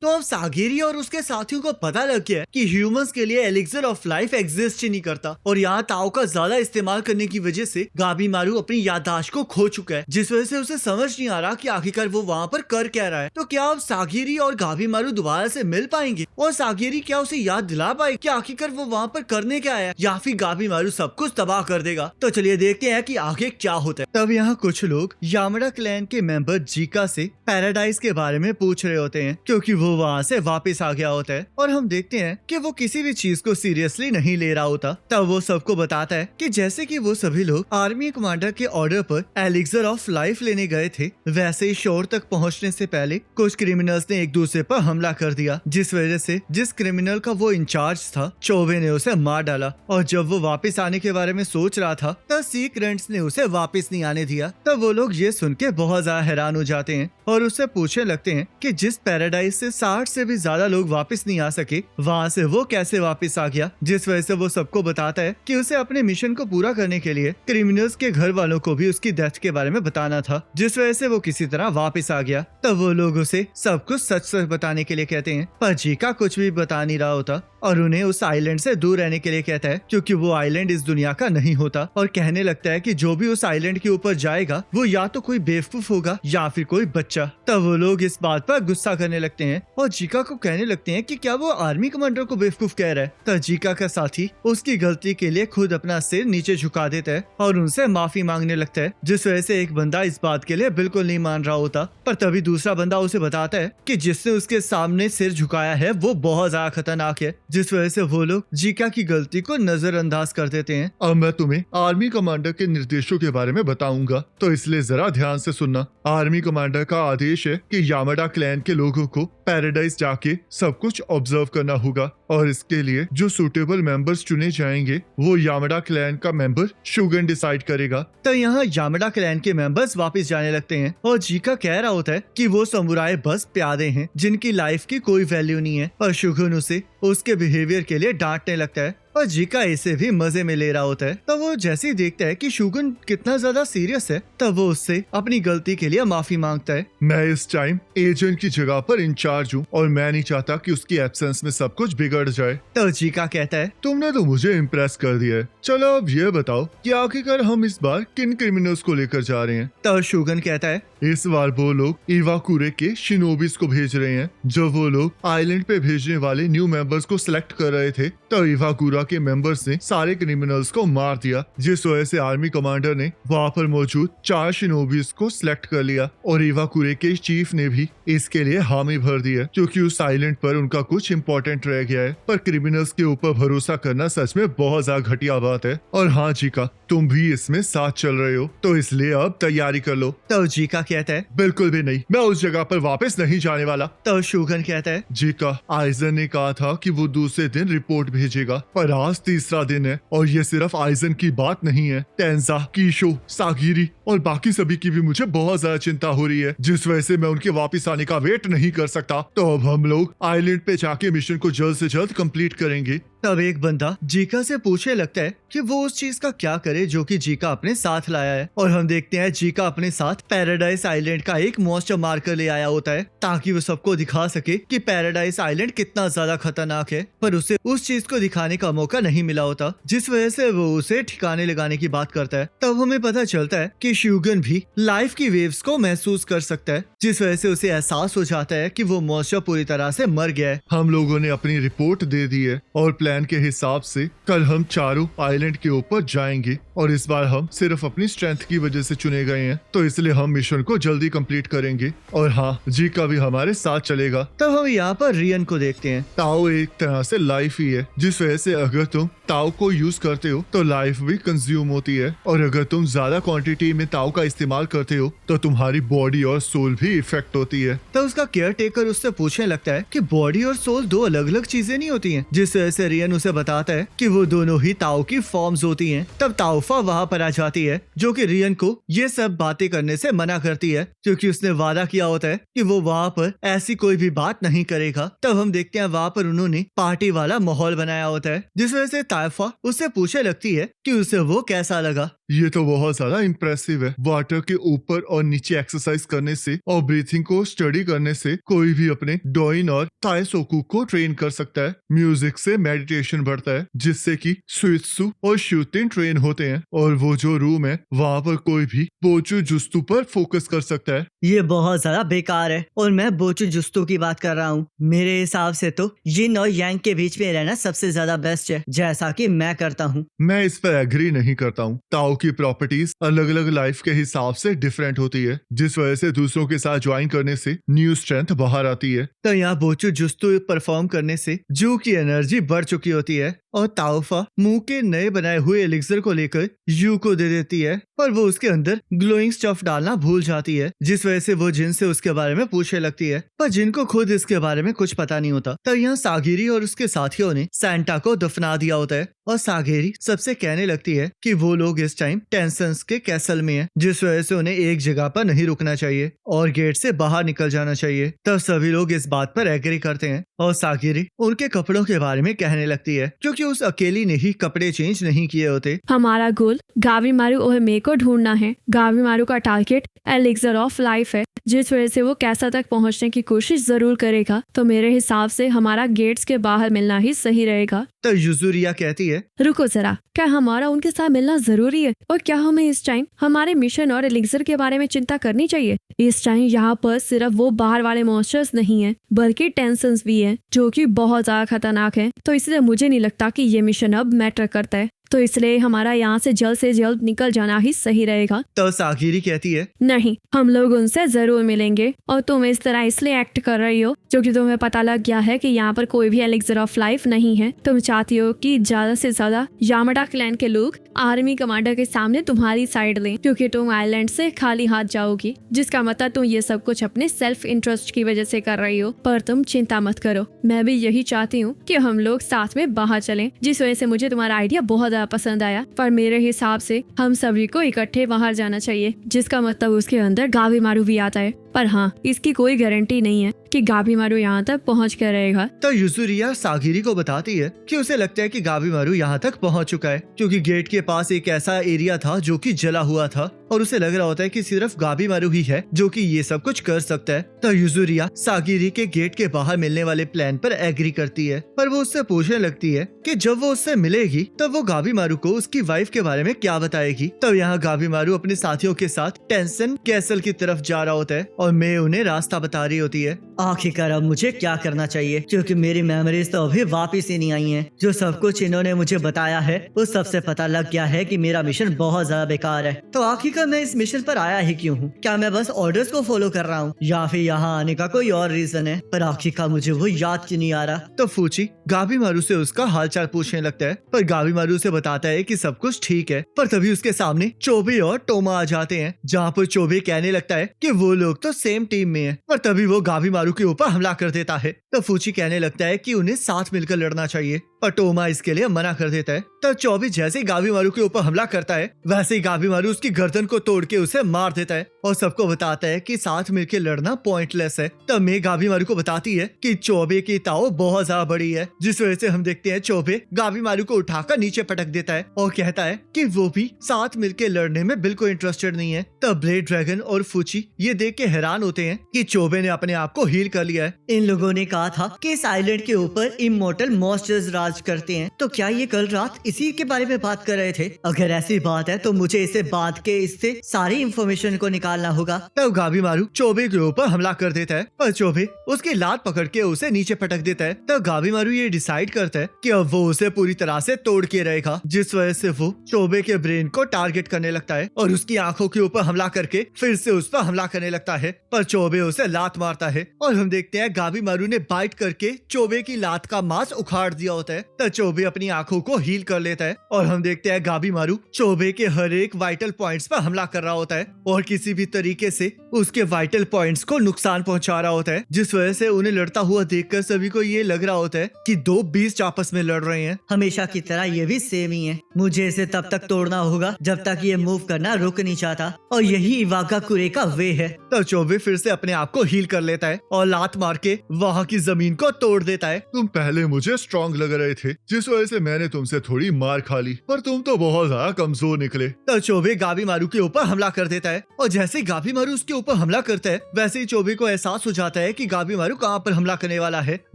तो अब सागिरी और उसके साथियों को पता लग गया है कि ह्यूमंस के लिए एलिक्सर ऑफ लाइफ एग्जिस्ट ही नहीं करता, और यहाँ ताओ का ज्यादा इस्तेमाल करने की वजह से गाबी मारू अपनी याददाश्त को खो चुका है, जिस वजह से उसे समझ नहीं आ रहा कि आखिरकार वो वहाँ पर कर क्या रहा है। तो क्या अब सागिरी और गाबी मारू दोबारा से मिल पाएंगे, और सागिरी क्या उसे याद दिला पाएगी कि आखिरकार वो वहाँ पर करने क्या आया, या फिर गाबी मारू सब कुछ तबाह कर देगा। तो चलिए देखते हैं कि आगे क्या होता है। तब यहाँ कुछ लोग यामाडा क्लैन के मेंबर जीका से पैराडाइज के बारे में पूछ रहे होते हैं, क्योंकि वो वहाँ से वापस आ गया होता है, और हम देखते हैं कि वो किसी भी चीज को सीरियसली नहीं ले रहा होता। तब वो सबको बताता है कि जैसे कि वो सभी लोग आर्मी कमांडर के ऑर्डर पर एलिक्सर ऑफ लाइफ लेने गए थे, वैसे ही शोर तक पहुंचने से पहले कुछ क्रिमिनल्स ने एक दूसरे पर हमला कर दिया, जिस वजह से जिस क्रिमिनल का वो इंचार्ज था चौबे ने उसे मार डाला। और जब वो वापस आने के बारे में सोच रहा था तब सीक्रेंट्स ने उसे वापस नहीं आने दिया। तब वो लोग ये सुन के बहुत ज्यादा हैरान हो जाते हैं और उससे पूछने लगते हैं कि जिस पैराडाइज से 60 से भी ज्यादा लोग वापस नहीं आ सके, वहाँ से वो कैसे वापस आ गया। जिस वजह से वो सबको बताता है कि उसे अपने मिशन को पूरा करने के लिए क्रिमिनल्स के घर वालों को भी उसकी डेथ के बारे में बताना था, जिस वजह से वो किसी तरह वापस आ गया। तब वो लोग उसे सब कुछ सच सच बताने के लिए कहते हैं, पर जीका कुछ भी बता नहीं रहा होता और उन्हें उस आइलैंड से दूर रहने के लिए कहता है, क्योंकि वो आइलैंड इस दुनिया का नहीं होता, और कहने लगता है कि जो भी उस आइलैंड के ऊपर जाएगा वो या तो कोई बेवकूफ होगा या फिर कोई बच्चा। तब वो लोग इस बात पर गुस्सा करने लगते हैं और जीका को कहने लगते हैं कि क्या वो आर्मी कमांडर को बेवकूफ कह रहा है। तब जीका का साथी उसकी गलती के लिए खुद अपना सिर नीचे झुका देता है और उनसे माफी मांगने लगता है, जिस वजह से एक बंदा इस बात के लिए बिल्कुल नहीं मान रहा होता। पर तभी दूसरा बंदा उसे बताता है कि जिसने उसके सामने सिर झुकाया है वो बहुत ज्यादा खतरनाक है, जिस वजह से वो लोग जीका की गलती को नजरअंदाज कर देते हैं। अब मैं तुम्हें आर्मी कमांडर के निर्देशों के बारे में बताऊंगा, तो इसलिए जरा ध्यान से सुनना। आर्मी कमांडर का आदेश है कि यामाडा क्लैन के लोगों को पैराडाइज जाके सब कुछ ऑब्जर्व करना होगा, और इसके लिए जो सुटेबल मेंबर्स चुने जाएंगे वो यामाडा क्लैन का मेंबर शुगन डिसाइड करेगा। तो यहाँ यामाडा क्लैन के मेंबर्स वापस जाने लगते हैं और जीका कह रहा होता है कि वो समुराई बस प्यादे हैं जिनकी लाइफ की कोई वैल्यू नहीं है, और शुगन उसे उसके बिहेवियर के लिए डांटने लगता है और जीका इसे भी मजे में ले रहा होता है। तब वो जैसे ही देखता है कि शुगन कितना ज्यादा सीरियस है, तब वो उससे अपनी गलती के लिए माफी मांगता है। मैं इस टाइम एजेंट की जगह पर इंचार्ज हूँ और मैं नहीं चाहता कि उसकी एब्सेंस में सब कुछ बिगड़ जाए। तो जीका कहता है, तुमने तो मुझे इम्प्रेस कर दिया है। चलो अब ये बताओ कि आखिरकार हम इस बार किन क्रिमिनल्स को लेकर जा रहे हैं। तो शुगन कहता है, इस बार वो लोग इवाकुरे के शिनोबिस को भेज रहे हैं। जब वो लोग आइलैंड पे भेजने वाले न्यू मेंबर्स को सिलेक्ट कर रहे थे तो इवाकुरा के मेंबर्स ने सारे क्रिमिनल्स को मार दिया, जिस वजह से आर्मी कमांडर ने वहाँ पर मौजूद 4 शिनोबिस को सिलेक्ट कर लिया, और इवाकुरे के चीफ ने भी इसके लिए हामी भर दी है, क्योंकि उस आइलैंड पर उनका कुछ इम्पोर्टेंट रह गया है। पर क्रिमिनल्स के ऊपर भरोसा करना सच में बहुत ज्यादा घटिया बात है। और हाँ जीका, तुम भी इसमें साथ चल रहे हो, तो इसलिए अब तैयारी कर लो। तो जीका कहता है, बिल्कुल भी नहीं, मैं उस जगह पर वापस नहीं जाने वाला। तो शुगन कहता है, जीका, आइजन ने कहा था कि वो दूसरे दिन रिपोर्ट भेजेगा, पर आज तीसरा दिन है, और ये सिर्फ आइजन की बात नहीं है। टेंजा, कीशो, सागिरी और बाकी सभी की भी मुझे बहुत ज्यादा चिंता हो रही है, जिस वजह से मैं उनके वापस आने का वेट नहीं कर सकता। तो अब हम लोग आइलैंड पे जाके मिशन को जल्द से जल्द कंप्लीट करेंगे। तब एक बंदा जीका से पूछने लगता है कि वो उस चीज का क्या करे जो कि जीका अपने साथ लाया है, और हम देखते हैं जीका अपने साथ पैराडाइज आइलैंड का एक मॉन्स्टर मार्कर ले आया होता है, ताकि वो सबको दिखा सके कि पैराडाइज आइलैंड कितना ज्यादा खतरनाक है। पर उसे उस चीज को दिखाने का मौका नहीं मिला होता, जिस वजह से वो उसे ठिकाने लगाने की बात करता है। तब हमें पता चलता है कि शुगन भी लाइफ की वेव्स को महसूस कर सकता है, जिस वजह से उसे एहसास हो जाता है कि वो मॉन्स्टर पूरी तरह से मर गया है। हम लोगों ने अपनी रिपोर्ट दे दी है और प्लान के हिसाब से कल हम चारों आइलैंड के ऊपर जाएंगे, और इस बार हम सिर्फ अपनी स्ट्रेंथ की वजह से चुने गए हैं, तो इसलिए हम मिशन को जल्दी कंप्लीट करेंगे। और हाँ, जीका भी हमारे साथ चलेगा। तब हम यहाँ पर रियन को देखते हैं। ताओ एक तरह से लाइफ ही है, जिस वजह से अगर तुम ताओ को यूज करते हो तो लाइफ भी कंज्यूम होती है, और अगर तुम ज्यादा क्वांटिटी में ताओ का इस्तेमाल करते हो तो तुम्हारी बॉडी और सोल भी इफेक्ट होती है। तो उसका केयर टेकर उससे पूछने लगता है कि बॉडी और सोल दो अलग अलग चीजें नहीं होती हैं, जिस वजह से रियन उसे बताता है कि वो दोनों ही ताओ की फॉर्म्स होती हैं। तब ताओफा वहाँ पर आ जाती है, जो कि रियन को ये सब बातें करने से मना करती है, क्योंकि उसने वादा किया होता है कि वो वहाँ पर ऐसी कोई भी बात नहीं करेगा। तब हम देखते हैं वहाँ पर उन्होंने पार्टी वाला माहौल बनाया होता है, जिस वजह से ताइफा उससे पूछने लगती है कि उसे वो कैसा लगा। ये तो बहुत ज्यादा इम्प्रेसिव है। वाटर के ऊपर और नीचे एक्सरसाइज करने से और ब्रीथिंग को स्टडी करने से कोई भी अपने डोइन और ताइसोकू को ट्रेन कर सकता है। म्यूजिक से मेडिटेशन बढ़ता है जिससे कि सुइत्सु और श्यूतिन ट्रेन होते हैं और वो जो रूम है वहाँ पर कोई भी बोचू जुस्तु पर फोकस कर सकता है। ये बहुत ज्यादा बेकार है और मैं बोचू जुस्तु की बात कर रहा हूँ। मेरे हिसाब से तो यिन और यांग के बीच में रहना सबसे ज्यादा बेस्ट है, जैसा कि मैं करता हूँ। मैं इस पर एग्री नहीं करता हूँ। ताओ की प्रॉपर्टीज अलग अलग लाइफ के हिसाब से डिफरेंट होती है, जिस वजह से दूसरों के साथ ज्वाइन करने से न्यू स्ट्रेंथ बाहर आती है। तो यहाँ बोचू जुस्तु परफॉर्म करने से जू की एनर्जी बढ़ चुकी होती है और ताओफा मुंह के नए बनाए हुए एलिक्सर को लेकर यू को दे देती है, पर वो उसके अंदर ग्लोइंग स्टफ डालना भूल जाती है, जिस वजह से वो जिन से उसके बारे में पूछने लगती है, पर जिन को खुद इसके बारे में कुछ पता नहीं होता। तो यहाँ सागिरी और उसके साथियों ने सैंटा को दफना दिया होता है और सागिरी सबसे कहने लगती है कि वो लोग इस टाइम टेंसन्स के कैसल में हैं, जिस वजह से उन्हें एक जगह पर नहीं रुकना चाहिए और गेट से बाहर निकल जाना चाहिए। तब सभी लोग इस बात पर एग्री करते हैं और सागिरी उनके कपड़ों के बारे में कहने लगती है, क्योंकि उस अकेली ने ही कपड़े चेंज नहीं किए होते। हमारा गोल गावीमारू ओहेमे को ढूंढना है। गावीमारू का टारगेट एलिक्सर ऑफ लाइफ है, जिस वजह से वो कैसा तक पहुंचने की कोशिश जरूर करेगा। तो मेरे हिसाब से हमारा गेट्स के बाहर मिलना ही सही रहेगा। तो युजुरिया कहती है, रुको जरा, क्या हमारा उनके साथ मिलना जरूरी है? और क्या हमें इस टाइम हमारे मिशन और एलिक्सर के बारे में चिंता करनी चाहिए? इस टाइम यहाँ पर सिर्फ वो बाहर वाले मॉन्स्टर्स नहीं है, बल्कि टेंसन्स भी है, जो कि बहुत ज्यादा खतरनाक है। तो इसलिए मुझे नहीं लगता कि ये मिशन अब मैटर करता है। तो इसलिए हमारा यहाँ से जल्द निकल जाना ही सही रहेगा। तो सागिरी कहती है, नहीं, हम लोग उनसे जरूर मिलेंगे और तुम इस तरह इसलिए एक्ट कर रही हो क्योंकि तुम्हें पता लग गया है कि यहाँ पर कोई भी एलिक्सर ऑफ लाइफ नहीं है। तुम चाहती हो कि ज्यादा से ज्यादा यामाडा क्लैन के लोग आर्मी कमांडर के सामने तुम्हारी साइड लें, क्योंकि तुम आइलैंड से खाली हाथ जाओगी, जिसका मतलब तुम ये सब कुछ अपने सेल्फ इंटरेस्ट की वजह से कर रही हो। पर तुम चिंता मत करो, मैं भी यही चाहती हूँ कि हम लोग साथ में बाहर चलें, जिस वजह से मुझे तुम्हारा आइडिया बहुत पसंद आया। पर मेरे हिसाब से हम सभी को इकट्ठे बाहर जाना चाहिए, जिसका मतलब उसके अंदर गावीमारू भी आता है। पर हाँ, इसकी कोई गारंटी नहीं है कि गावीमारू यहाँ तक पहुँच कर रहेगा। तो युजुरिया सागिरी को बताती है कि उसे लगता है कि गावीमारू यहाँ तक पहुँच चुका है, क्योंकि गेट के पास एक ऐसा एरिया था जो कि जला हुआ था और उसे लग रहा होता है कि सिर्फ गावीमारू ही है जो कि ये सब कुछ कर सकता है। तो युजुरिया सागिरी के गेट के बाहर मिलने वाले प्लान पर एग्री करती है, पर वो उससे पूछने लगती है कि जब वो उससे मिलेगी तब वो गावीमारू को उसकी वाइफ के बारे में क्या बताएगी। तब यहाँ गावीमारू अपने साथियों के साथ टेंसन कैसल की तरफ जा रहा होता है और मैं उन्हें रास्ता बता रही होती है। आखिरकार अब मुझे क्या करना चाहिए, क्योंकि मेरी मेमोरीज तो अभी वापस ही नहीं आई हैं। जो सब कुछ इन्होंने मुझे बताया है उस सबसे पता लग गया है कि मेरा मिशन बहुत ज्यादा बेकार है। तो आखिरकार मैं इस मिशन पर आया ही क्यों हूँ? क्या मैं बस ऑर्डर्स को फॉलो कर रहा हूँ या फिर यहाँ आने का कोई और रीजन है? पर आखिरकार मुझे वो याद क्यों नहीं आ रहा। तो फूची गावीमारू से उसका हालचाल पूछने लगता है, पर गावीमारू उसे बताता है कि सब कुछ ठीक है। पर तभी उसके सामने चोबे और टोमा आ जाते हैं, जहाँ पर चोबे कहने लगता है कि वो लोग तो सेम टीम में है। पर तभी वो गावीमारू के ऊपर हमला कर देता है। तो फूची कहने लगता है कि उन्हें साथ मिलकर लड़ना चाहिए, पर टोमा इसके लिए मना कर देता है। तो चौबे जैसे ही गावीमारू के ऊपर हमला करता है वैसे ही गावीमारू उसकी गर्दन को तोड़ के उसे मार देता है और सबको बताता है कि साथ मिलकर लड़ना पॉइंटलेस है। तब मैं गावीमारू को बताती है कि चौबे की ताओ बहुत ज्यादा बड़ी है, जिस वजह से हम देखते हैं चौबे गावीमारू को उठाकर नीचे पटक देता है और कहता है कि वो भी साथ मिलकर लड़ने में बिल्कुल इंटरेस्टेड नहीं है। तब ब्लेड ड्रैगन और फूची ये देख के हैरान होते हैं कि चौबे ने अपने आप को हील कर लिया है। इन लोगों ने कहा था कि इस आइलैंड के ऊपर इमोर्टल मॉन्स्टर्स राज करते हैं, तो क्या ये कल रात इसी के बारे में बात कर रहे थे? अगर ऐसी बात है तो मुझे इसे बांध के इससे सारी इंफॉर्मेशन को निकालना होगा। तब गावीमारू चौबे के ऊपर हमला कर देता है, पर चौबे उसकी लात पकड़ के उसे नीचे पटक देता है। तब गावीमारू ये डिसाइड करता है कि अब वो उसे पूरी तरह से तोड़ के रहेगा, जिस वजह से वो चौबे के ब्रेन को टारगेट करने लगता है और उसकी आंखों के ऊपर हमला करके फिर से उस पर हमला करने लगता है। पर चौबे उसे लात मारता है और हम देखते हैं गावीमारू ने बाइट करके चौबे की लात का मांस उखाड़ दिया होता है। तब चौबे अपनी आंखों को हील कर लेता है और हम देखते हैं गावीमारू चौबे के हर एक वाइटल पॉइंट्स पर हमला कर रहा होता है और किसी भी तरीके से उसके वाइटल पॉइंट्स को नुकसान पहुंचा रहा होता है, जिस वजह से उन्हें लड़ता हुआ देखकर सभी को ये लग रहा होता है कि दो बीस्ट आपस में लड़ रहे हैं। हमेशा की तरह ये भी सेम ही है। मुझे इसे तब तक तोड़ना होगा जब तक ये मूव करना रुक नहीं चाहता और यही इवाकाकुरे का वे है। तो चोबे फिर से अपने आप को हील कर लेता है और लात मार के वहाँ की जमीन को तोड़ देता है। तुम पहले मुझे स्ट्रांग लग रहे थे, जिस वजह से मैंने तुमसे थोड़ी मार खा ली, पर तुम तो बहुत ज्यादा कमजोर निकले। तो चोबे गाबी मारू के ऊपर हमला कर देता है और जैसे ही गाबी मारू उसके ऊपर हमला करता है वैसे ही चोबे को एहसास हो जाता है कि गाबी मारू कहाँ पर हमला करने वाला है,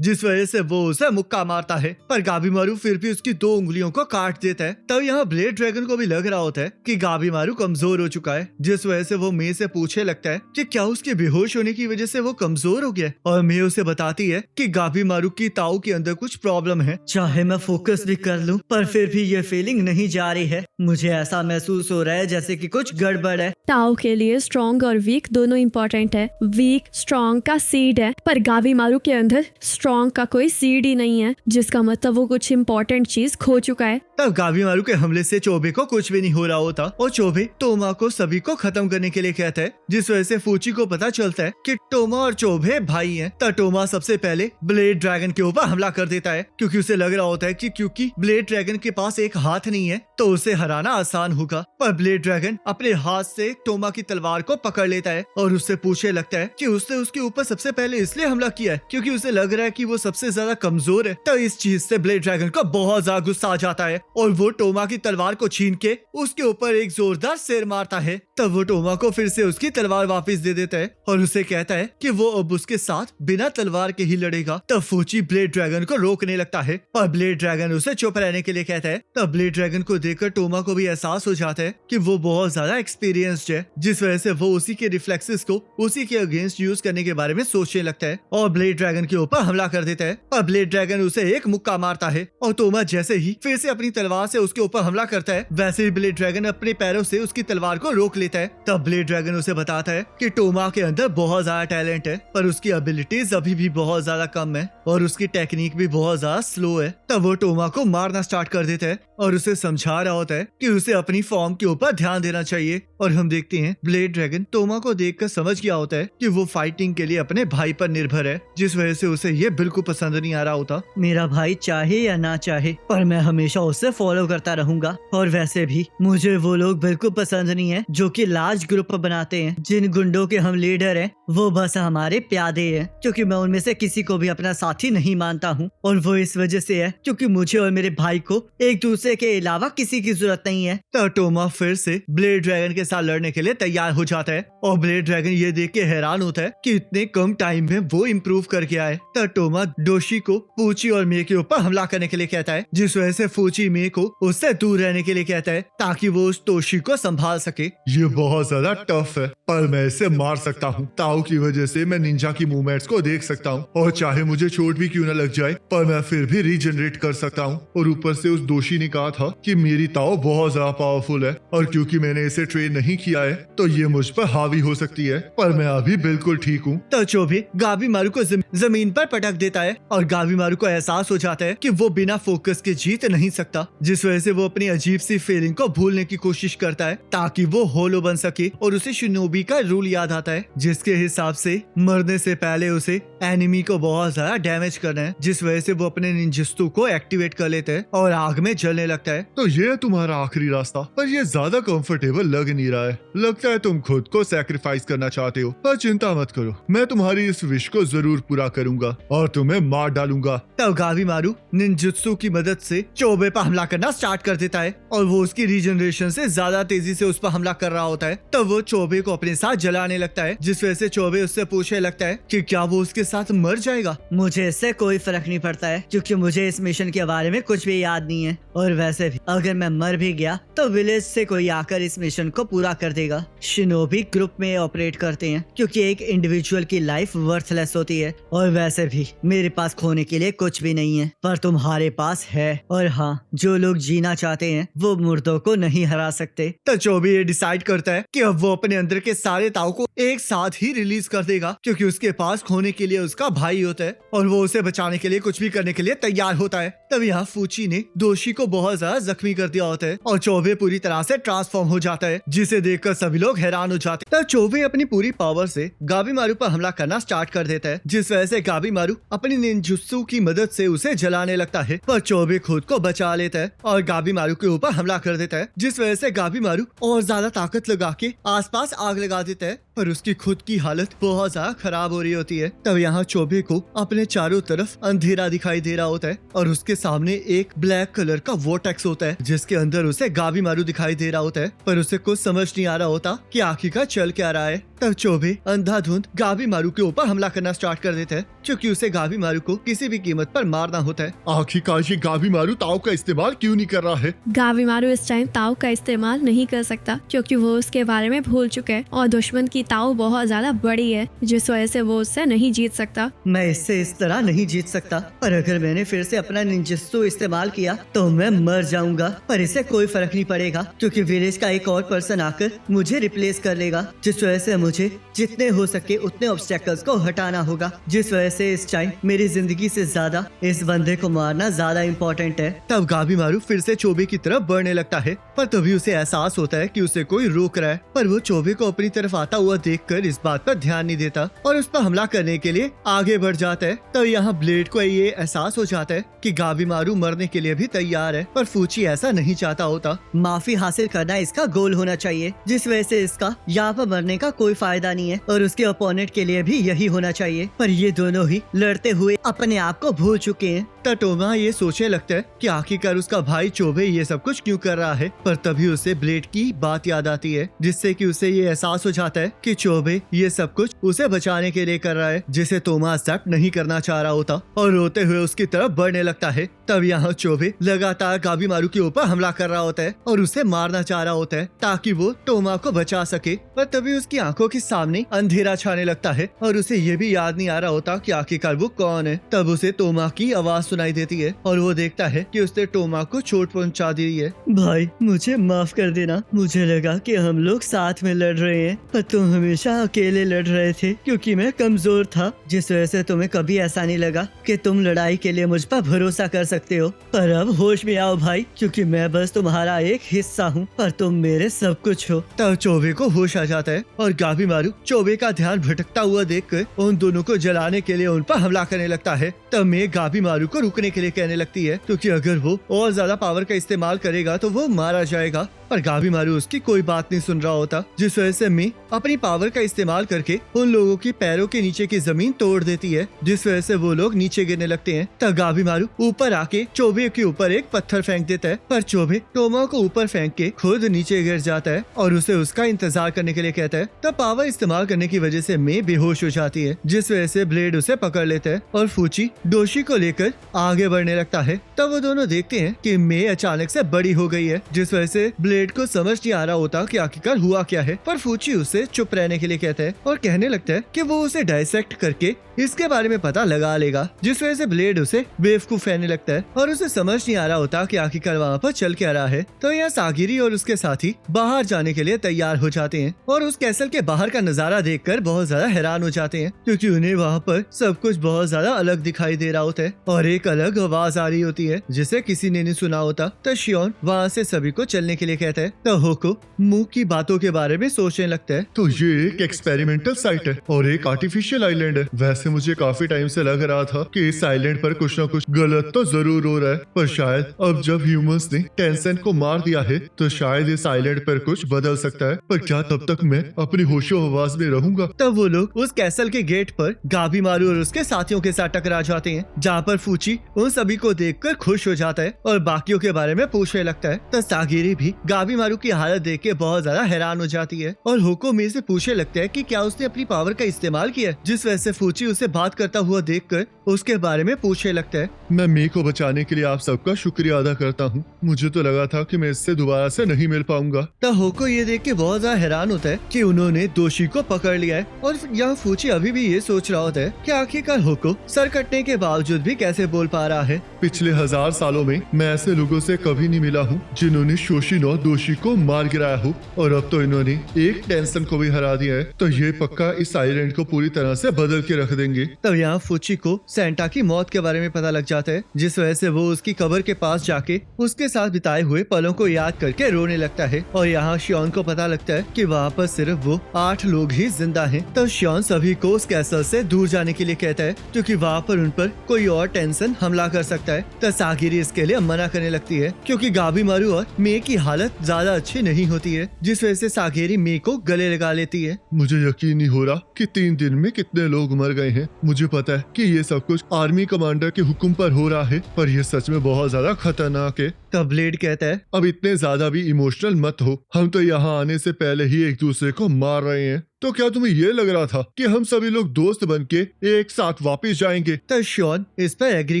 जिस वजह से वो उसे मुक्का मारता है। पर गाबी मारू फिर भी उसकी 2 उंगलियों को काट देता है। तब यहाँ ब्लेड ड्रैगन को भी लग रहा होता है कि गाबी मारू कमजोर हो चुका है, जिस वजह से वो मे से पूछने लगता है कि क्या उसके बेहोश होने की वजह से वो कमजोर हो गया। और मे उसे बताती है कि गाबी मारू की ताऊ के अंदर कुछ प्रॉब्लम है। चाहे मैं फोकस भी कर लूं पर फिर भी ये फीलिंग नहीं जा रही है। मुझे ऐसा महसूस हो रहा है जैसे कि कुछ गड़बड़ है। ताओ के लिए स्ट्रॉन्ग और वीक दोनों इम्पोर्टेंट है। वीक स्ट्रॉन्ग का सीड है पर गावी मारू के अंदर स्ट्रॉन्ग का कोई सीड ही नहीं है, जिसका मतलब वो कुछ इम्पोर्टेंट चीज खो चुका है। तब गाबी मारू के हमले से चोबे को कुछ भी नहीं हो रहा होता और चोबे टोमा को सभी को खत्म करने के लिए कहता है, जिस वजह से फूची को पता चलता है कि टोमा और चोबे भाई हैं। तब टोमा सबसे पहले ब्लेड ड्रैगन के ऊपर हमला कर देता है क्योंकि उसे लग रहा होता है कि क्योंकि ब्लेड ड्रैगन के पास एक हाथ नहीं है तो उसे हराना आसान होगा। पर ब्लेड ड्रैगन अपने हाथ से टोमा की तलवार को पकड़ लेता है और उससे पूछने लगता है कि उसने उसके ऊपर सबसे पहले इसलिए हमला किया है क्योंकि उसे लग रहा है कि वो सबसे ज्यादा कमजोर है। तो इस चीज से ब्लेड ड्रैगन को बहुत ज्यादा गुस्सा आ जाता है और वो टोमा की तलवार को छीन के उसके ऊपर एक जोरदार सिर मारता है। तब वो टोमा को फिर से उसकी तलवार वापस दे देता है और उसे कहता है कि वो अब उसके साथ बिना तलवार के ही लड़ेगा। तब फूची ब्लेड ड्रैगन को रोकने लगता है और ब्लेड ड्रैगन उसे चुप रहने के लिए कहता है। तब ब्लेड ड्रैगन को देखकर टोमा को भी एहसास हो जाता है कि वो बहुत ज्यादा एक्सपीरियंस्ड है, जिस वजह से वो उसी के रिफ्लेक्सेस को उसी के अगेंस्ट यूज करने के बारे में सोचने लगता है और ब्लेड ड्रैगन के ऊपर हमला कर देता है। और ब्लेड ड्रैगन उसे एक मुक्का मारता है और टोमा जैसे ही फिर से अपनी तलवार से उसके ऊपर हमला करता है वैसे ही ब्लेड ड्रैगन अपने पैरों से उसकी तलवार को रोक लेता है। तब ब्लेड ड्रैगन उसे बताता है कि टोमा के अंदर बहुत ज्यादा टैलेंट है पर उसकी एबिलिटीज अभी भी बहुत ज्यादा कम है और उसकी टेक्निक भी बहुत ज्यादा स्लो है। तब वो टोमा को मारना स्टार्ट कर देता है और उसे समझा रहा होता है कि उसे अपनी फॉर्म के ऊपर ध्यान देना चाहिए। और हम देखते हैं ब्लेड ड्रैगन टोमा को देखकर समझ गया होता है कि वो फाइटिंग के लिए अपने भाई पर निर्भर है, जिस वजह से उसे ये बिल्कुल पसंद नहीं आ रहा होता। मेरा भाई चाहे या ना चाहे पर मैं हमेशा उसे फॉलो करता रहूंगा। और वैसे भी मुझे वो लोग बिल्कुल पसंद नहीं है जो कि लार्ज ग्रुप बनाते हैं। जिन गुंडों के हम लीडर हैं वो बस हमारे प्यादे हैं, क्योंकि मैं उनमें से किसी को भी अपना साथी नहीं मानता हूँ। और वो इस वजह से है क्योंकि मुझे और मेरे भाई को एक दूसरे के अलावा किसी की जरूरत नहीं है। तो टोमा फिर से ब्लेड ड्रैगन के साथ लड़ने के लिए तैयार हो जाता है और ब्लेड ड्रैगन ये देख के हैरान होता है कि इतने कम टाइम में वो इम्प्रूव कर गया है। तो टोमा डोशी को फूची और मे के ऊपर हमला करने के लिए कहता है, जिस वजह से फूची मे को उससे दूर रहने के लिए कहता है ताकि वो उस टोशी को संभाल सके। ये बहुत ज्यादा टफ है पर मैं इसे मार सकता हूँ। ताऊ की वजह से मैं निंजा की मूवमेंट्स को देख सकता हूँ और चाहे मुझे चोट भी क्यों न लग जाए पर मैं फिर भी रीजनरेट कर सकता हूँ। और ऊपर से उस दोषी ने कहा था कि मेरी ताऊ बहुत ज्यादा पावरफुल है और क्योंकि मैंने इसे ट्रेन नहीं किया है तो ये मुझ पर हावी हो सकती है, पर मैं अभी बिल्कुल ठीक हूँ। तो चोबे गाबी मारू को जमीन पर पटक देता है और गाबी मारू को एहसास हो जाता है कि वो बिना फोकस के जीत नहीं सकता, जिस वजह से वो अपनी अजीब सी फीलिंग को भूलने की कोशिश करता है ताकि वो होलो बन सके। और उसे शिनोबी का रूल याद आता है जिसके हिसाब से मरने से पहले उसे एनिमी को बहुत ज्यादा डैमेज करना है, जिस वजह से वो अपने निंजस्तु को एक्टिवेट कर लेते हैं और आग में जलने लगता है। तो ये है तुम्हारा आखिरी रास्ता, पर ये ज्यादा कंफर्टेबल लग नहीं रहा है। लगता है तुम खुद को सैक्रिफाइस करना चाहते हो, पर चिंता मत करो, मैं तुम्हारी इस विश को जरूर पूरा करूंगा और तुम्हें मार डालूंगा। तब गाबी मारू निंजुत्सु की मदद से चोबे पर हमला करना स्टार्ट कर देता है और वो उसकी रीजनरेशन से ज्यादा तेजी से उस पर हमला कर रहा होता है। तब वो चोबे को अपने साथ जलाने लगता है, जिस वजह से चोबे उससे पूछने लगता है कि क्या वो उसके साथ मर जाएगा। मुझे इससे कोई फर्क नहीं पड़ता है क्योंकि मुझे इस मिशन के बारे में कुछ भी याद नहीं है। और वैसे भी अगर मैं मर भी गया तो विलेज से कोई आकर इस मिशन को पूरा कर देगा। शिनोबी ग्रुप में ऑपरेट करते हैं क्योंकि एक इंडिविजुअल की लाइफ वर्थलेस होती है। और वैसे भी मेरे पास खोने के लिए कुछ भी नहीं है, पर तुम्हारे पास है। और हाँ, जो लोग जीना चाहते हैं वो मुर्दों को नहीं हरा सकते। तो चोबे ये डिसाइड करता है कि अब वो अपने अंदर के सारे ताऊ को एक साथ ही रिलीज कर देगा क्योंकि उसके पास खोने के लिए उसका भाई होता है और वो उसे बचाने के लिए कुछ भी करने के लिए तैयार होता है। तब यहाँ फूची ने दोषी को बहुत ज्यादा जख्मी कर दिया होता है और चोबे पूरी तरह से ट्रांसफॉर्म हो जाता है, जिसे देखकर सभी लोग हैरान हो जाते हैं। तब चोबे अपनी पूरी पावर से गाबीमारू पर हमला करना स्टार्ट कर देता है, जिस वजह से गाबीमारू अपनी निंजुत्सु की मदद से उसे जलाने लगता है, पर चोबे खुद को बचा लेता है और गाबीमारू के ऊपर हमला कर देता है, जिस वजह से गाबीमारू और ज्यादा ताकत लगा के आसपास आग लगा देता है, पर उसकी खुद की हालत बहुत ज्यादा खराब हो रही होती है। तब यहाँ चोबे को अपने चारों तरफ अंधेरा दिखाई दे रहा होता है और उसके सामने एक ब्लैक कलर का वोर्टेक्स होता है, जिसके अंदर उसे गाबीमारू दिखाई दे रहा होता है, पर उसे कुछ समझ नहीं आ रहा होता कि आखिरकार चल क्या रहा है। तब चोबे अंधाधुंध गाबीमारू के ऊपर हमला करना स्टार्ट कर देता है, क्योंकि उसे गाबीमारू को किसी भी कीमत पर मारना होता है। आखिरकार ये गाबीमारू ताओ का इस्तेमाल क्यों नहीं कर रहा है? गाबीमारू इस टाइम ताओ का इस्तेमाल नहीं कर सकता, क्योंकि वो उसके बारे में भूल चुका है और दुश्मन की ताओ बहुत ज्यादा बड़ी है, जिस वजह से वो उससे नहीं जीत सकता। मैं इससे इस तरह नहीं जीत सकता, पर अगर मैंने फिर से अपना निंजुत्सु इस्तेमाल किया तो मैं मर जाऊंगा, पर इससे कोई फर्क नहीं पड़ेगा, क्योंकि विलेज का एक और पर्सन आकर मुझे रिप्लेस कर लेगा, जिस वजह से मुझे जितने हो सके उतने ऑब्स्टेकल्स को हटाना होगा, जिस वजह से इस टाइम मेरी जिंदगी से ज्यादा इस बंदे को मारना ज्यादा इम्पोर्टेंट है। तब गाबीमारू फिर से चोबे की तरफ बढ़ने लगता है, पर तभी उसे एहसास होता है कि उसे कोई रोक रहा है, पर वो चोबे को अपनी तरफ आता हुआ देखकर इस बात पर ध्यान नहीं देता और उस पर हमला करने के लिए आगे बढ़ जाता है। तब यहाँ ब्लेड को ये एहसास हो जाता है कि गाबीमारू मरने के लिए भी तैयार है, पर फूची ऐसा नहीं चाहता होता। माफी हासिल करना इसका गोल होना चाहिए, जिस वजह से इसका यहाँ पर मरने का कोई फायदा नहीं है और उसके अपोनेंट के लिए भी यही होना चाहिए, पर ये दोनों ही लड़ते हुए अपने आप को भूल चुके हैं। तब टोमा ये सोचने लगता है कि आखिरकार उसका भाई चोबे ये सब कुछ क्यों कर रहा है, पर तभी उसे ब्लेड की बात याद आती है, जिससे कि उसे ये एहसास हो जाता है कि चोबे ये सब कुछ उसे बचाने के लिए कर रहा है, जिसे तोमा एक्सेप्ट नहीं करना चाह रहा होता और रोते हुए उसकी तरफ बढ़ने लगता है। तब यहाँ चोबे लगातार गाबीमारू के ऊपर हमला कर रहा होता है और उसे मारना चाह रहा होता है ताकि वो टोमा को बचा सके, पर तभी उसकी आंखों के सामने अंधेरा छाने लगता है और उसे ये भी याद नहीं आ रहा होता कि आखिरकार वो कौन है। तब उसे टोमा की आवाज सुनाई देती है और वो देखता है कि उसने टोमा को चोट पहुंचा दी है। भाई मुझे माफ कर देना, मुझे लगा कि हम लोग साथ में लड़ रहे हैं, पर तुम हमेशा अकेले लड़ रहे थे क्योंकि मैं कमजोर था, जिस वजह से तुम्हें कभी ऐसा नहीं लगा कि तुम लड़ाई के लिए मुझ पर भरोसा कर सकते हो। पर अब होश में आओ भाई, क्योंकि मैं बस तुम्हारा एक हिस्सा हूँ, पर तुम मेरे सब कुछ हो। तब चोबे को होश आ जाता है और गाबीमारू चोबे का ध्यान भटकता हुआ देखकर उन दोनों को जलाने के लिए उन पर हमला करने लगता है। तब मे गाबीमारू को रुकने के लिए कहने लगती है, क्योंकि अगर वो और ज्यादा पावर का इस्तेमाल करेगा तो वो मारा जाएगा, पर गाबीमारू उसकी कोई बात नहीं सुन रहा होता, जिस वजह से मे अपनी पावर का इस्तेमाल करके उन लोगों की पैरों के नीचे की जमीन तोड़ देती है, जिस वजह से वो लोग नीचे गिरने लगते हैं। तब गाबीमारू ऊपर आके चोबे के ऊपर एक पत्थर फेंक देता है, पर चोबे टोमा को ऊपर फेंक के खुद नीचे गिर जाता है और उसे उसका इंतजार करने के लिए कहता है। तब पावर इस्तेमाल करने की वजह से मे बेहोश हो जाती है, जिस वजह से ब्लेड उसे पकड़ लेता है और फूची दोषी को लेकर आगे बढ़ने लगता है। तब वो दोनों देखते हैं कि मे अचानक से बड़ी हो गई है, जिस वजह से ब्लेड को समझ नहीं आ रहा होता कि आखिरकार हुआ क्या है, पर फूची उसे चुप रहने के लिए कहता है और कहने लगता है कि वो उसे डाइसेक्ट करके इसके बारे में पता लगा लेगा, जिस वजह से ब्लेड उसे बेवकूफ कहने लगता है और उसे समझ नहीं आ रहा होता कि आखिरकार वहाँ पर चल क्या रहा है। तो यहाँ सागिरी और उसके साथी बाहर जाने के लिए तैयार हो जाते हैं और उस कैसल के बाहर का नजारा देखकर बहुत ज्यादा हैरान हो जाते हैं, क्योंकि उन्हें वहाँ पर सब कुछ बहुत ज्यादा अलग दिखाई दे रहा होता है और एक अलग आवाज आ रही होती है जिसे किसी ने नहीं सुना होता। तो शियोन वहाँ से सभी को चलने के लिए कहता है। तो होको मुंह की बातों के बारे में सोचने लगता है। तो ये एक एक्सपेरिमेंटल साइट है और एक आर्टिफिशियल आइलैंड है। वैसे मुझे काफी टाइम से लग रहा था कि इस आइलैंड पर कुछ न कुछ गलत तो जरूर हो रहा है, पर शायद अब जब ह्यूमंस ने टेंसेंट को मार दिया है तो शायद इस आइलैंड पर कुछ बदल सकता है, पर क्या तब तक मैं अपनी होशो आवाज में रहूंगा? तब वो लोग उस कैसल के गेट पर गाबीमारू और उसके साथियों के साथ टकरा जाते हैं, जहाँ पर फूची उन सभी को देखकर खुश हो जाता है और बाकियों के बारे में पूछने लगता है। तो सागिरी भी गाबीमारू की हालत देख के बहुत ज्यादा हैरान हो जाती है और होको मे से पूछने लगता है कि क्या उसने अपनी पावर का इस्तेमाल किया, जिस वजह से फूची उसे बात करता हुआ देखकर उसके बारे में पूछने लगता है। मैं मे को बचाने के लिए आप सबका शुक्रिया अदा करता हूँ। मुझे तो लगा था कि मैं इससे दोबारा से नहीं मिल पाऊंगा। तो होको ये देख के बहुत ज्यादा हैरान होता है कि उन्होंने दोषी को पकड़ लिया है और यहाँ फूची अभी भी ये सोच रहा होता है कि आखिरकार होको सर कटने के बावजूद भी कैसे बोल पा रहा है। पिछले 1000 सालों में मैं ऐसे लोगों से कभी नहीं मिला हूँ जिन्होंने शोशिनो दोषी को मार गिराया हो, और अब तो इन्होंने एक टेंशन को भी हरा दिया है। तो ये पक्का इस आइलैंड को पूरी तरह से बदल के रख देंगे। तब यहाँ फुची को सेंटा की मौत के बारे में पता लग जाता है, जिस वजह से वो उसकी कब्र के पास जाके उसके साथ बिताए हुए पलों को याद करके रोने लगता है। और यहाँ शियोन को पता लगता है कि वहाँ पर सिर्फ वो 8 लोग ही जिंदा हैं। तब शियोन सभी को उस कैसल से दूर जाने के लिए कहता है, क्योंकि वहाँ पर उन पर कोई और टेंशन हमला कर सकता है। तब सागिरी इसके लिए मना करने लगती है, क्योंकि गाबी मारू और मे की हालत ज्यादा अच्छी नहीं होती है, जिस वजह से सागिरी मे को गले लगा लेती है। मुझे यकीन नहीं हो रहा कि 3 दिन में कितने लोग मर गए हैं। मुझे पता है कि ये सब कुछ आर्मी कमांडर के हुक्म पर हो रहा है, पर यह सच में बहुत ज्यादा खतरनाक है। तब ब्लेड कहता है, अब इतने ज्यादा भी इमोशनल मत हो, हम तो यहाँ आने से पहले ही एक दूसरे को मार रहे हैं। तो क्या तुम्हें ये लग रहा था कि हम सभी लोग दोस्त बनके एक साथ वापस जाएंगे? तब शियोन इस पर एग्री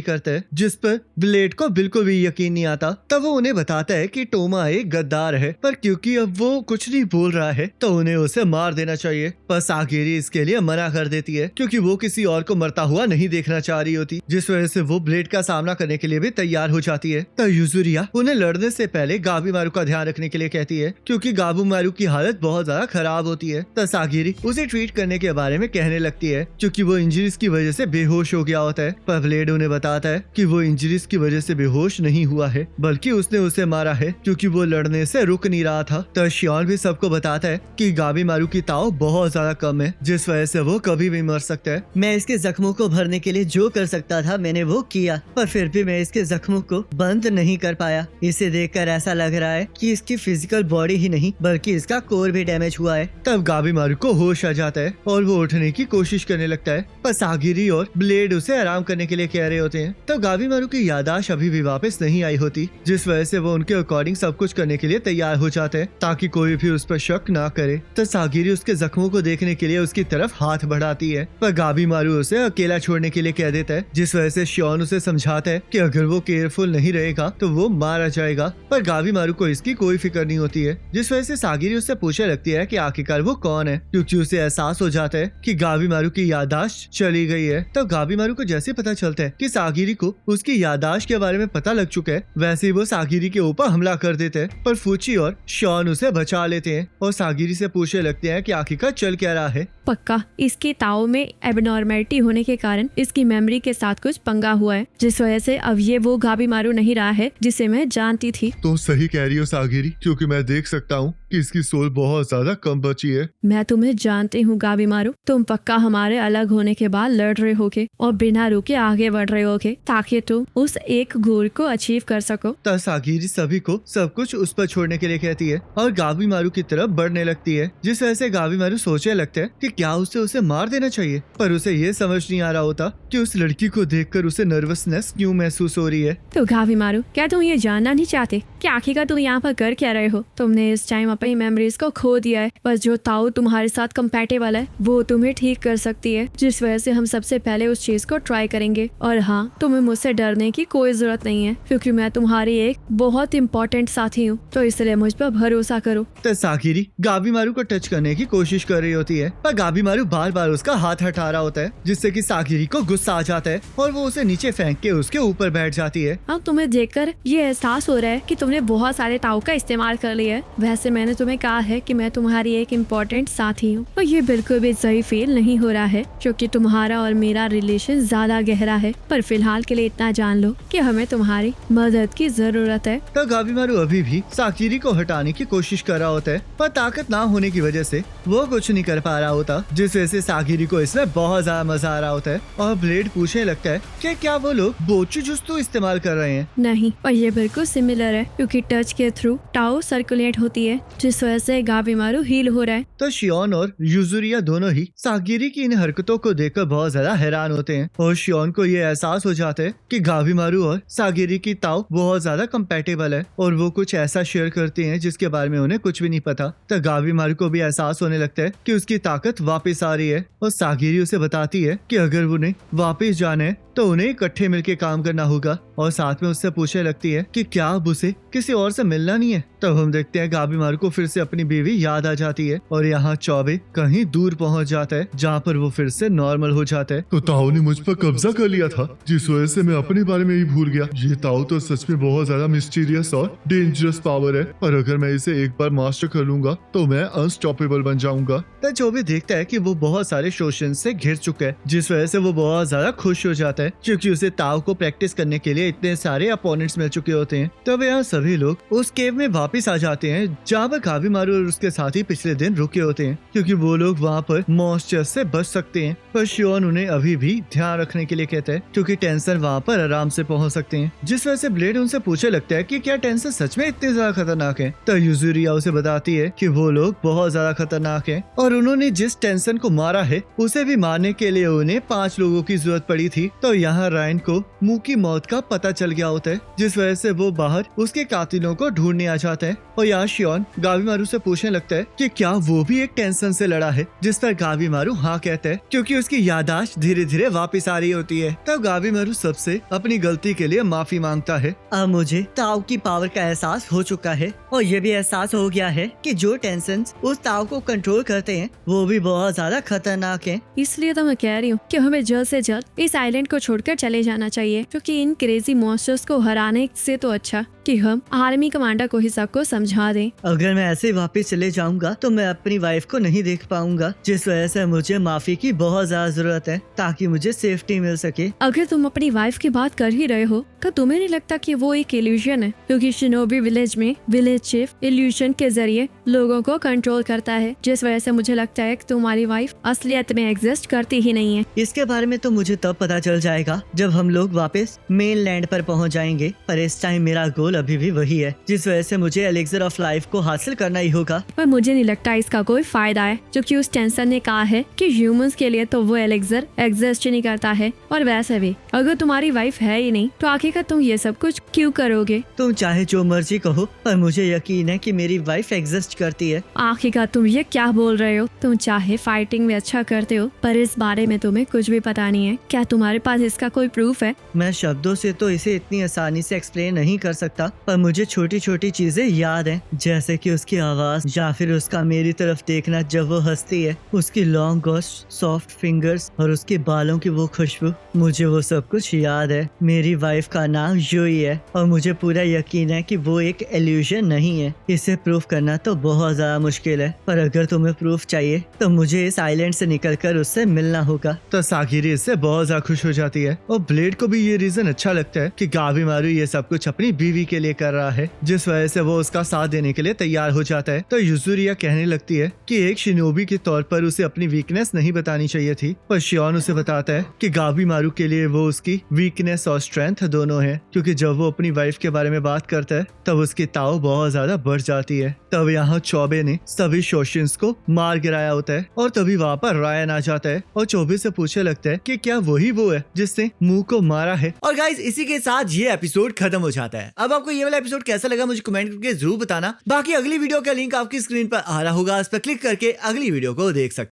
करता है, जिस पर ब्लेड को बिल्कुल भी यकीन नहीं आता। तब वो उन्हें बताता है कि टोमा एक गद्दार है, पर क्योंकि अब वो कुछ नहीं बोल रहा है तो उन्हें उसे मार देना चाहिए। पर सागिरी इसके लिए मना कर देती है, क्योंकि वो किसी और को मरता हुआ नहीं देखना चाह रही होती, जिस वजह से वो ब्लेड का सामना करने के लिए भी तैयार हो जाती है। तब यूजुरिया उन्हें लड़ने से पहले गाबी मारू का ध्यान रखने के लिए कहती है, क्योंकि गाबू मारू की हालत बहुत ज्यादा खराब होती है। तब सागिरी उसे ट्रीट करने के बारे में कहने लगती है, क्योंकि वो इंजरीज की वजह से बेहोश हो गया होता है। पर ब्लेड उन्हें बताता है कि वो इंजरीज की वजह से बेहोश नहीं हुआ है, बल्कि उसने उसे मारा है क्योंकि वो लड़ने से रुक नहीं रहा था। तो शियोन भी सबको बताता है कि गाबी मारू की ताव बहुत ज्यादा कम है, जिस वजह से वो कभी भी मर सकता है। मैं इसके जख्मों को भरने के लिए जो कर सकता था मैंने वो किया, पर फिर भी मैं इसके जख्मों को बंद नहीं कर पाया। इसे देखकर ऐसा लग रहा है कि इसकी फिजिकल बॉडी ही नहीं बल्कि इसका कोर भी डैमेज हुआ है। तब गाबी मारू को होश आ जाता है और वो उठने की कोशिश करने लगता है, पर सागिरी और ब्लेड उसे आराम करने के लिए कह रहे होते हैं। तब गाबी मारू की याददाश्त अभी भी वापस नहीं आई होती, जिस वजह से वो उनके अकॉर्डिंग सब कुछ करने के लिए तैयार हो जाते हैं, ताकि कोई भी उस पर शक ना करे। तो सागिरी उसके जख्मों को देखने के लिए उसकी तरफ हाथ बढ़ाती है, पर गाबी मारू उसे अकेला छोड़ने के लिए कह देता है, जिस वजह से शियोन उसे समझाता है कि अगर वो केयरफुल नहीं रहेगा तो वो मारा जाएगा। पर गाबी मारू को इसकी कोई फिक्र नहीं होती है, जिस वजह से सागिरी उससे पूछने लगती है कि आखिरकार वो कौन है, क्योंकि उसे एहसास हो जाता है कि गाबी मारू की याददाश्त चली गई है। तब गाबी मारू को जैसे पता चलता है कि सागिरी को उसकी याददाश्त के बारे में पता लग चुका है, वैसे ही वो सागिरी के ऊपर हमला कर देते हैं। पर फुची और शियोन उसे बचा लेते हैं और सागिरी से पूछने लगते हैं कि आखिरकार चल क्या रहा है। पक्का इसके ताव में एबनॉर्मेलिटी होने के कारण इसकी मेमोरी के साथ कुछ पंगा हुआ है, जिस वजह से अब ये वो गाबी मारू नहीं रहा है जिसे मैं जानती थी। तुम सही कह रही हो सागिरी, क्योंकि मैं देख सकता हूँ कि इसकी सोल बहुत ज्यादा कम बची है। मैं तुम्हें जानती हूँ गाबी मारू, तुम पक्का हमारे अलग होने के बाद लड़ रहे होगे और बिना रुके आगे बढ़ रहे होगे, ताकि तुम उस एक गोल को अचीव कर सको। तब सागिरी सभी को सब कुछ उस पर छोड़ने के लिए कहती है और गाबी मारू की तरफ बढ़ने लगती है, जिस वजह से गाबी मारू सोचने लगता है कि क्या उसे मार देना चाहिए। पर उसे ये समझ नहीं आ रहा होता कि उस लड़की को देखकर उसे नर्वसनेस क्यों महसूस हो रही है। तो गाबी मारू, क्या तुम ये जानना नहीं चाहते कि आखिरकार तुम यहाँ पर कर क्या रहे हो? तुमने इस टाइम अपनी मेमोरीज को खो दिया है, बस जो ताऊ तुम्हारे साथ कंपैटिबल है वो तुम्हें ठीक कर सकती है, जिस वजह से हम सबसे पहले उस चीज को ट्राई करेंगे। और हाँ, तुम्हें मुझसे डरने की कोई जरूरत नहीं है, क्योंकि मैं तुम्हारी एक बहुत इम्पोर्टेंट साथी हूँ, तो इसलिए मुझ पर भरोसा करो। तो सागिरी गाबी मारू को टच करने की कोशिश कर रही होती है, पर गाबी मारू बार बार उसका हाथ हटा रहा होता है, जिससे कि सागिरी को गुस्सा आ जाता है और वो उसे नीचे फेंक के उसके ऊपर बैठ जाती है। अब तुम्हें देखकर ये एहसास हो रहा है कि तुमने बहुत सारे ताऊ का इस्तेमाल कर लिया है। वैसे मैंने तुम्हें कहा है कि मैं तुम्हारी एक इम्पोर्टेंट साथी हूँ, और ये बिल्कुल भी सही फील नहीं हो रहा है, क्योंकि तुम्हारा और मेरा रिलेशन ज्यादा गहरा है। पर फिलहाल के लिए इतना जान लो कि हमें तुम्हारी मदद की जरूरत है। तो गाबी मारू अभी भी सागिरी को हटाने की कोशिश कर रहा होता है, पर ताकत ना होने की वजह से वो कुछ नहीं कर पा रहा होता, जिस वजह से सागिरी को इसमें बहुत ज्यादा मजा आ रहा होता है। और ब्लेड पूछने लगता है कि क्या वो लोग बोचुजुत्सु इस्तेमाल कर रहे हैं? नहीं, और ये बिल्कुल सिमिलर है, क्योंकि टच के थ्रू टाओ सर्कुलेट होती है, जिस वजह से गाबी मारू हील हो रहा है। तो शियोन और यूजुरिया दोनों ही सागिरी की इन हरकतों को देखकर बहुत ज्यादा हैरान होते हैं, और शियोन को ये एहसास हो जाता है कि गाबी मारू और सागिरी की ताव बहुत ज्यादा कंपैटिबल है, और वो कुछ ऐसा शेयर करती हैं जिसके बारे में उन्हें कुछ भी नहीं पता। तो गाबी मारू को भी एहसास होने लगता है कि उसकी ताकत वापस आ रही है, और सागिरी उसे बताती है कि अगर उन्हें वापस जाना है तो उन्हें इकट्ठे मिलकर काम करना होगा। और साथ में उससे पूछने लगती है कि क्या अब उसे किसी और से मिलना नहीं है। तब हम देखते हैं गाबीमारू को फिर से अपनी बीवी याद आ जाती है और यहाँ चौबे कहीं दूर पहुँच जाता है जहाँ पर वो फिर से नॉर्मल हो जाता है। तो ताओ ने मुझ पर कब्जा कर लिया था, जिस वजह से मैं अपने बारे में ही भूल गया। ये ताओ तो सच में बहुत ज्यादा मिस्टीरियस और डेंजरस पावर है, और अगर मैं इसे एक बार मास्टर कर लूंगा तो मैं अनस्टॉपेबल बन जाऊंगा। तो चौबे देखता है कि वो बहुत सारे शोषण से घिर चुका है, जिस वजह से वो बहुत ज्यादा खुश हो जाता है क्योंकि उसे ताओ को प्रैक्टिस करने के लिए इतने सारे अपोनेंट्स मिल चुके होते हैं। तब यहाँ सभी लोग उस केव में वापस आ जाते हैं जहाँ पर गाबीमारू और उसके साथी पिछले दिन रुके होते हैं, क्योंकि वो लोग वहाँ पर मॉन्स्टर से बच सकते हैं। पर शियोन उन्हें अभी भी ध्यान रखने के लिए कहता है क्योंकि टेंसर वहाँ पर आराम से पहुँच सकते हैं। जिस वजह से ब्लेड उनसे पूछने लगता है कि क्या टेंसर सच में इतने ज्यादा खतरनाक है। तो यूजुरिया उसे बताती है कि वो लोग बहुत ज्यादा खतरनाक हैं और उन्होंने जिस टेंसन को मारा है उसे भी मारने के लिए उन्हें 5 लोगों की जरूरत पड़ी थी। तो यहाँ रायन को मुंह की मौत का पता चल गया होता है, जिस वजह से वो बाहर उसके कातिलों को ढूंढने आ जाता है। और यहाँ शियोन गाबीमारू से पूछने लगता है कि क्या वो भी एक टेंशन से लड़ा है, जिस पर गाबीमारू हाँ कहता है क्योंकि उसकी याददाश्त धीरे धीरे वापस आ रही होती है। तब गाबीमारू सबसे अपनी गलती के लिए माफी मांगता है। अब मुझे ताओ की पावर का एहसास हो चुका है और ये भी एहसास हो गया है कि जो टेंशन्स उस ताओ को कंट्रोल करते हैं वो भी बहुत ज्यादा खतरनाक हैं। इसलिए तो मैं कह रही हूँ कि हमें जल्द से जल्द इस आइलैंड को छोड़कर चले जाना चाहिए, क्योंकि इन क्रेजी मॉन्स्टर्स को हराने से तो अच्छा कि हम आर्मी कमांडर को ही सबको समझा दें। अगर मैं ऐसे वापस चले जाऊंगा तो मैं अपनी वाइफ को नहीं देख पाऊंगा, जिस वजह से मुझे माफी की बहुत ज्यादा जरूरत है ताकि मुझे सेफ्टी मिल सके। अगर तुम अपनी वाइफ की बात कर ही रहे हो तो तुम्हें नहीं लगता कि वो एक इल्यूजन है, क्योंकि शिनोबी विलेज में विलेज चीफ इल्यूजन के जरिए लोगों को कंट्रोल करता है, जिस वजह से मुझे लगता है कि तुम्हारी वाइफ असलियत में एग्जिस्ट करती ही नहीं है। इसके बारे में तो मुझे तब पता चल जाएगा जब हम लोग वापस मेन लैंड पर पहुंच जाएंगे, पर इस टाइम मेरा गोल अभी भी वही है, जिस वजह से मुझे एलिक्सर ऑफ लाइफ को हासिल करना ही होगा। पर मुझे नहीं लगता इसका कोई फायदा है, क्योंकि उस टेंशन ने कहा है कि ह्यूमंस के लिए तो वो एलिक्सर एग्जिस्ट नहीं करता है। और वैसे भी अगर तुम्हारी वाइफ है ही नहीं तो आखिरकार तुम ये सब कुछ क्यों करोगे? तुम चाहे जो मर्जी कहो, पर मुझे यकीन है कि मेरी वाइफ एग्जिस्ट करती है। आखिरकार तुम ये क्या बोल रहे हो? तुम चाहे फाइटिंग में अच्छा करते हो, पर इस बारे में तुम्हें कुछ भी पता नहीं है। क्या तुम्हारे पास इसका कोई प्रूफ है? मैं शब्दों से तो इसे इतनी आसानी से एक्सप्लेन नहीं कर सकता, पर मुझे छोटी छोटी चीजें याद हैं, जैसे कि उसकी आवाज या फिर उसका मेरी तरफ देखना जब वो हंसती है, उसकी लॉन्ग गोस्ट सॉफ्ट फिंगर्स और उसके बालों की वो खुशबू। मुझे वो सब कुछ याद है। मेरी वाइफ का नाम यूई है और मुझे पूरा यकीन है कि वो एक इल्यूजन नहीं है। इसे प्रूफ करना तो बहुत ज्यादा मुश्किल है, पर अगर तुम्हें प्रूफ चाहिए तो मुझे इस आइलैंड से निकलकर उससे मिलना होगा। तो साकिरी इससे बहुत ज्यादा खुश हो जाती है और ब्लेड को भी ये रीजन अच्छा लगता है कि गाबीमारू ये सब कुछ अपनी बीवी के लिए कर रहा है, जिस वजह से वो उसका साथ देने के लिए तैयार हो जाता है। तो यूजुरिया कहने लगती है कि एक शिनोबी के तौर पर उसे अपनी वीकनेस नहीं बतानी चाहिए थी, पर शियोन उसे बताता है कि गाबीमारू के लिए वो उसकी वीकनेस और स्ट्रेंथ दोनों है, क्योंकि जब वो अपनी वाइफ के बारे में बात करता है तब उसकी ताव बहुत ज्यादा बढ़ जाती है। तब यहाँ चौबे ने सभी शोशियंस को मार गिराया होता है और तभी वहाँ पर रायन आ जाता है और चौबे से पूछने लगता है कि क्या वही वो है जिसने मुंह को मारा है। और गाइस इसी के साथ ये एपिसोड खत्म हो जाता है। अब आपको ये वाला एपिसोड कैसा लगा मुझे कमेंट करके जरूर बताना। बाकी अगली वीडियो का लिंक आपकी स्क्रीन पर आ रहा होगा, उस पर क्लिक करके अगली वीडियो को देख सकते हैं।